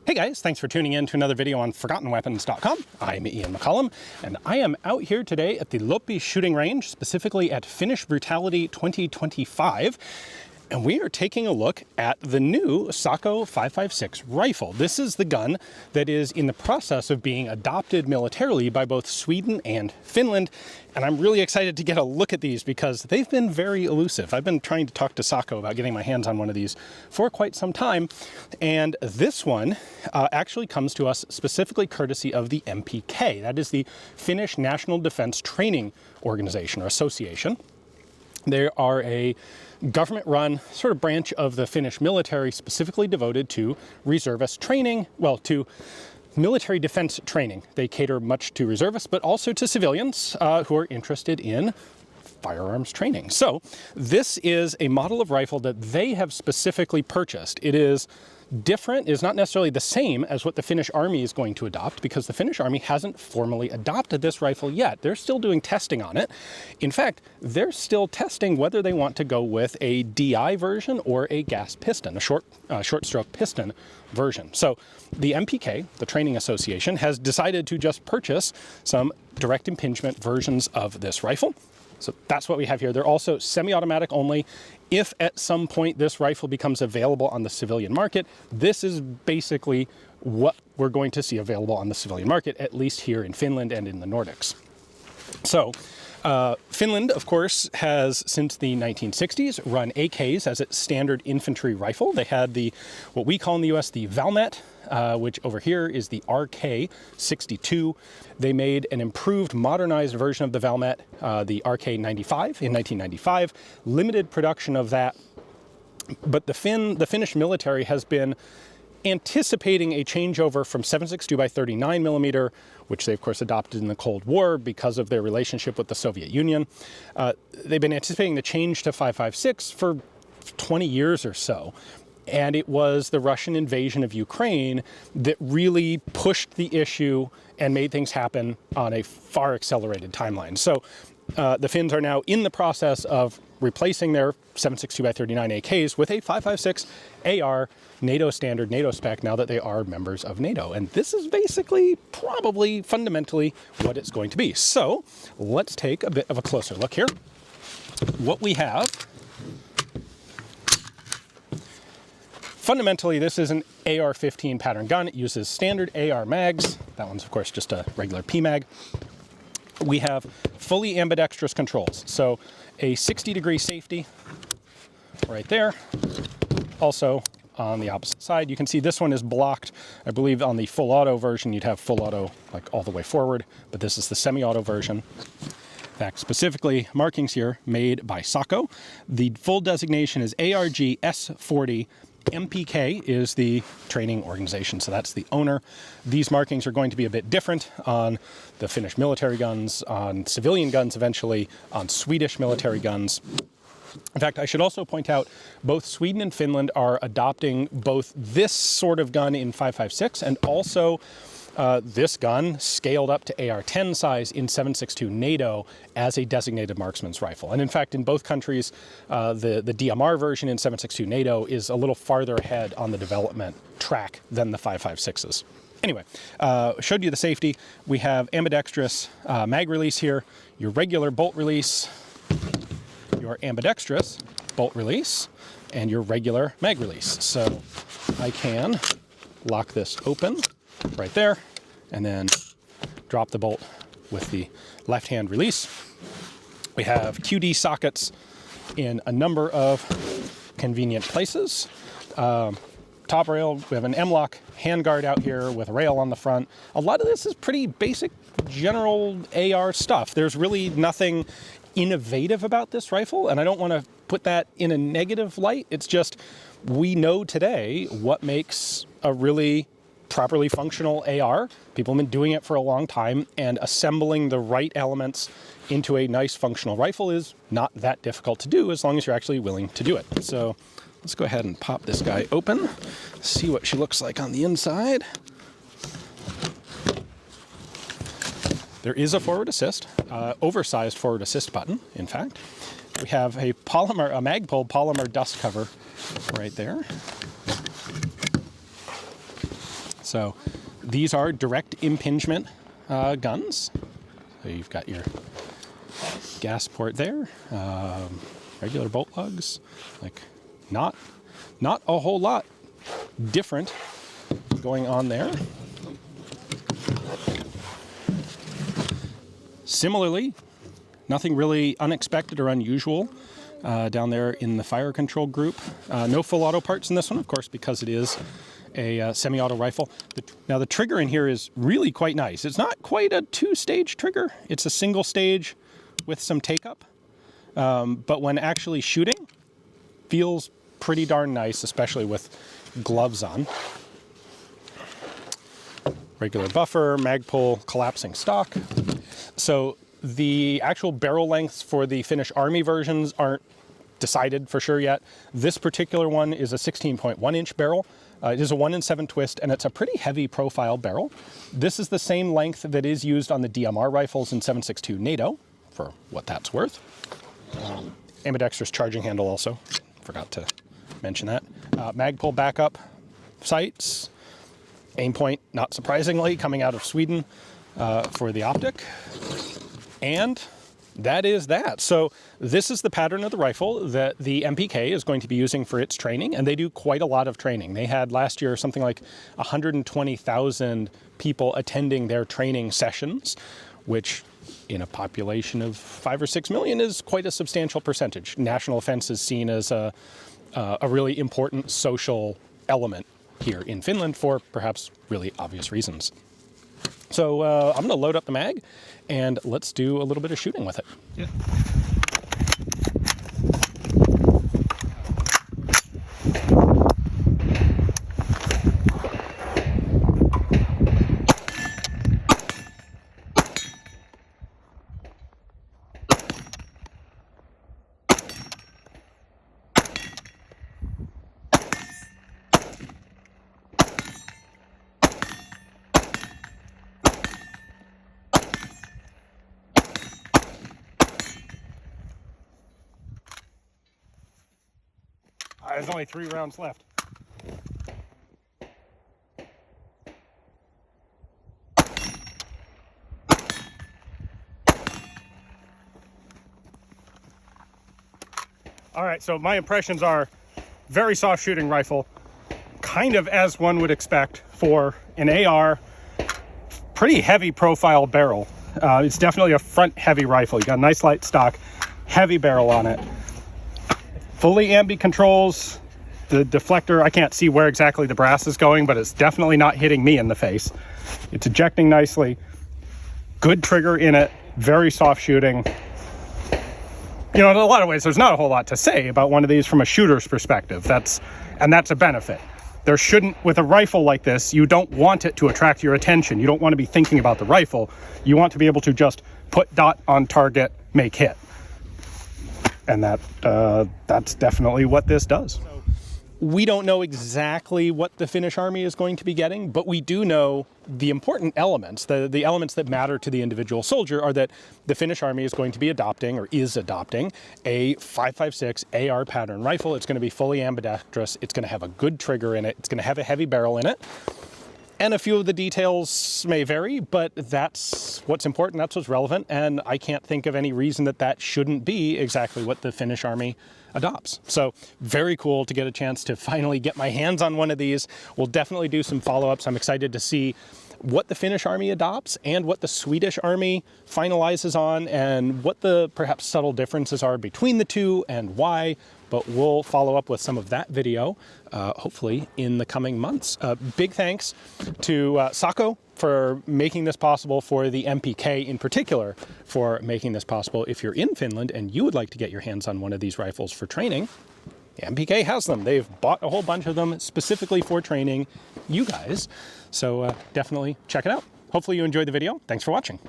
Hey guys, thanks for tuning in to another video on ForgottenWeapons.com. I'm Ian McCollum, and I am out here today at the Loppi shooting range, specifically at Finnish Brutality 2025. And we are taking a look at the new Sako 5.56 rifle. This is the gun that is in the process of being adopted militarily by both Sweden and Finland. And I'm really excited to get a look at these because they've been very elusive. I've been trying to talk to Sako about getting my hands on one of these for quite some time. And this one actually comes to us specifically courtesy of the MPK. That is the Finnish National Defense Training Organization or Association. They are a government-run sort of branch of the Finnish military specifically devoted to reservist training, well, to military defense training. They cater much to reservists, but also to civilians who are interested in firearms training. So this is a model of rifle that they have specifically purchased. It is different, is not necessarily the same as what the Finnish Army is going to adopt because the Finnish Army hasn't formally adopted this rifle yet. They're still doing testing on it. In fact, they're still testing whether they want to go with a DI version or a gas piston, a short stroke piston version. So the MPK, the Training Association, has decided to just purchase some direct impingement versions of this rifle. So that's what we have here. They're also semi-automatic only. If at some point this rifle becomes available on the civilian market, this is basically what we're going to see available on the civilian market, at least here in Finland and in the Nordics. So Finland, of course, has since the 1960s run AKs as its standard infantry rifle. They had the, what we call in the US, the Valmet, which over here is the RK 62. They made an improved, modernized version of the Valmet, the RK 95 in 1995. Limited production of that, but the Finnish military has been anticipating a changeover from 7.62 by 39 millimeter, which they of course adopted in the Cold War because of their relationship with the Soviet Union. They've been anticipating the change to 5.56 for 20 years or so. And it was the Russian invasion of Ukraine that really pushed the issue and made things happen on a far accelerated timeline. So the Finns are now in the process of replacing their 7.62 by 39 AKs with a 5.56 AR NATO standard, NATO spec, now that they are members of NATO. And this is basically probably fundamentally what it's going to be. So let's take a bit of a closer look here. What we have, fundamentally, this is an AR-15 pattern gun. It uses standard AR mags. That one's, of course, just a regular PMag. We have fully ambidextrous controls. So a 60-degree safety right there. Also, on the opposite side, you can see this one is blocked. I believe on the full auto version, you'd have full auto like all the way forward, but this is the semi-auto version. In fact, specifically, markings here made by Sako. The full designation is ARG S 40. MPK is the training organization, so that's the owner. These markings are going to be a bit different on the Finnish military guns, on civilian guns eventually, on Swedish military guns. In fact, I should also point out both Sweden and Finland are adopting both this sort of gun in 5.56 and also this gun scaled up to AR-10 size in 7.62 NATO as a designated marksman's rifle. And in fact, in both countries, the DMR version in 7.62 NATO is a little farther ahead on the development track than the 5.56s. Anyway, showed you the safety. We have ambidextrous mag release here, your regular bolt release, your ambidextrous bolt release, and your regular mag release. So I can lock this open right there, and then drop the bolt with the left-hand release. We have QD sockets in a number of convenient places. Top rail, we have an M-lok handguard out here with a rail on the front. A lot of this is pretty basic general AR stuff. There's really nothing innovative about this rifle, and I don't want to put that in a negative light. It's just we know today what makes a really properly functional AR. People have been doing it for a long time, and assembling the right elements into a nice functional rifle is not that difficult to do as long as you're actually willing to do it. So let's go ahead and pop this guy open, see what she looks like on the inside. There is a forward assist, oversized forward assist button, in fact. We have a Magpul polymer dust cover right there. So these are direct impingement guns. So you've got your gas port there, regular bolt lugs, like not a whole lot different going on there. Similarly, nothing really unexpected or unusual down there in the fire control group. No full auto parts in this one, of course, because it is a semi-auto rifle. Now the trigger in here is really quite nice. It's not quite a two-stage trigger. It's a single stage with some take-up. But when actually shooting, feels pretty darn nice, especially with gloves on. Regular buffer, Magpul, collapsing stock. So the actual barrel lengths for the Finnish Army versions aren't decided for sure yet. This particular one is a 16.1 inch barrel. It is a 1 in 7 twist, and it's a pretty heavy profile barrel. This is the same length that is used on the DMR rifles in 7.62 NATO, for what that's worth. Ambidextrous charging handle also, forgot to mention that. Magpul backup sights. Aim point, not surprisingly, coming out of Sweden for the optic. And that is that. So this is the pattern of the rifle that the MPK is going to be using for its training, and they do quite a lot of training. They had last year something like 120,000 people attending their training sessions, which in a population of 5 or 6 million is quite a substantial percentage. National defense is seen as a really important social element here in Finland for perhaps really obvious reasons. So I'm going to load up the mag and let's do a little bit of shooting with it. Yeah. There's only 3 rounds left. All right, so my impressions are very soft shooting rifle, kind of as one would expect for an AR, pretty heavy profile barrel. It's definitely a front heavy rifle. You got a nice light stock, heavy barrel on it. Fully ambi controls. The deflector, I can't see where exactly the brass is going, but it's definitely not hitting me in the face. It's ejecting nicely. Good trigger in it. Very soft shooting. You know, in a lot of ways, there's not a whole lot to say about one of these from a shooter's perspective. That's a benefit. There shouldn't, with a rifle like this, you don't want it to attract your attention. You don't want to be thinking about the rifle. You want to be able to just put dot on target, make hit. And that's definitely what this does. We don't know exactly what the Finnish Army is going to be getting, but we do know the important elements, the elements that matter to the individual soldier are that the Finnish Army is going to be adopting, or is adopting, a 5.56 AR pattern rifle. It's going to be fully ambidextrous. It's going to have a good trigger in it. It's going to have a heavy barrel in it. And a few of the details may vary, but that's what's important, that's what's relevant, and I can't think of any reason that that shouldn't be exactly what the Finnish Army adopts. So very cool to get a chance to finally get my hands on one of these. We'll definitely do some follow-ups. I'm excited to see what the Finnish Army adopts and what the Swedish Army finalizes on, and what the perhaps subtle differences are between the two and why. But we'll follow up with some of that video, hopefully in the coming months. Big thanks to Sako for making this possible, for the MPK in particular for making this possible. If you're in Finland and you would like to get your hands on one of these rifles for training, the MPK has them. They've bought a whole bunch of them specifically for training you guys. So definitely check it out. Hopefully you enjoyed the video. Thanks for watching.